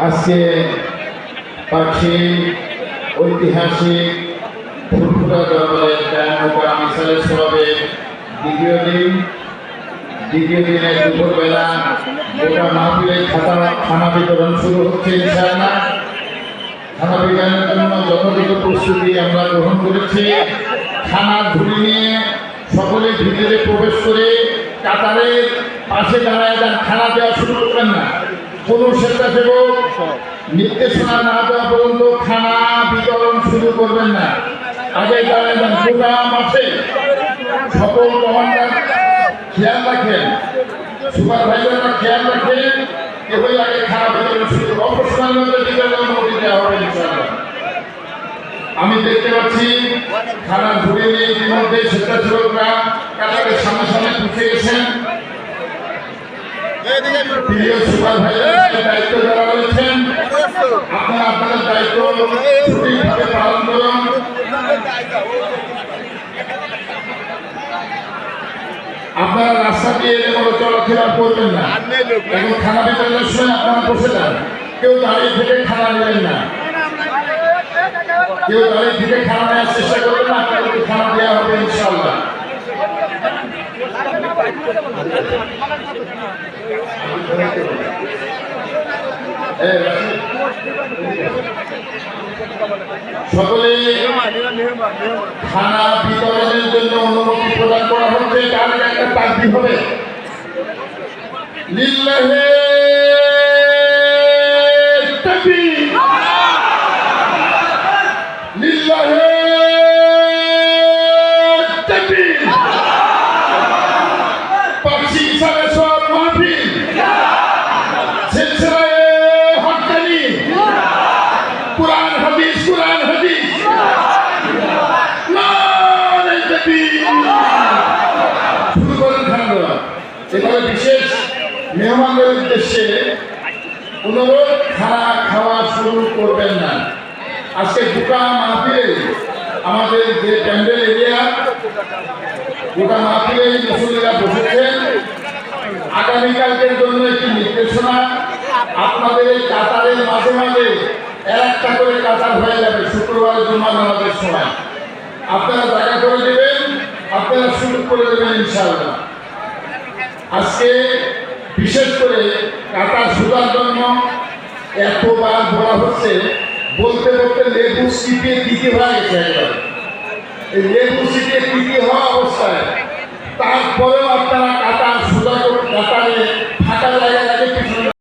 আজকে পাখি ঐতিহাসিক ফুরফুরা দরবারের কায়ামুকা মিসালের সবাবের দ্বিতীয় দিনের দুপুরবেলা গোটা মাহফিলের খানা বিতরণ শুরু হচ্ছে ইনশাআল্লাহ। খানা বিতরণের জন্য যথাযথ প্রস্তুতি আমরা গ্রহণ করেছি। খানার ঝুড়ি নিয়ে সকলে ভিতরে প্রবেশ করে কাতারের পাশে দাঁড়ায় খানা দেওয়া শুরু করবেন না। কোনো স্বেচ্ছাসেবক নির্দেশনা না দেওয়া পর্যন্ত খানা বিতরণ শুরু করবেন না। আগে দাঁড়ায় যান। গোটা মাঠে সকল কমান্ডার খেয়াল রাখেন, সুপারভাইজাররা খেয়াল রাখেন, এভাবে আগে খানা বিতরণ শুরু অবশ্যই অনুমতি দেওয়া হবে ইনশাআল্লাহ। আমি দেখতে পাচ্ছি খানার ঝুড়ি নিয়ে ইতিমধ্যে স্বেচ্ছাসেবকরা কাতারের সামনে সামনে পিছিয়ে গেছেন। প্রিয় সুপারভাইজার দায়িত্ব যারা রয়েছেন, আপনারা আপনাদের দায়িত্ব সঠিকভাবে পালন করুন। আপনারা রাস্তা দিয়ে এগুলো চলাফেরা করবেন না। এখন খানা বিতরণের সময় আপনারা বসে যান। কেউ দাঁড়িয়ে থেকে খানা নেবেন না। কেউ দাঁড়িয়ে থেকে খানা নেওয়ার চেষ্টা করবেন না। আপনাদেরকে খানা দেওয়া হবে ইনশাআল্লাহ। সকলে খানা বিতরণের জন্য অনুমতি প্রদান করা হচ্ছে। তার একটা তাকবীর হবে লিল্লাহি তাকবীর, লিল্লাহি তাকবীর। পাখি সারা সব মাহফিল সিলসিলায়ে হক্কানি কুরআন হাদিস নারে তাকবীর। শুরু করেন খানা দেওয়া। এবারে বিশেষ মেহমানদের উদ্দেশ্যে অনুরোধ, খানা খাওয়া শুরু করবেন না। আজকে গোটা মাহফিলে আমাদের যে প্যান্ডেল এরিয়া, গোটা মাহফিলে মুসল্লিরা বসেছেন। আগামীকালকের জন্য একটি নির্দেশনা, আপনাদের এই কাতারের মাঝে মাঝে একটা করে কাতার হয়ে যাবে শুক্রবারের জুমা নামাজের সময়। আপনারা জায়গা করে দেবেন, আপনারা শুরু করে দেবেন ইনশাআল্লাহ। আজকে বিশেষ করে কাতার সুদার জন্য এতবার বলা হচ্ছে, বলতে বলতে লেবু চিপিয়ে দিতে হয়ে গেছে একবার। এই লেবু চিপিয়ে দিতে হওয়া অবস্থায় তারপরেও আপনারা কাতার সুদা কাতারে ফাঁকা জায়গায়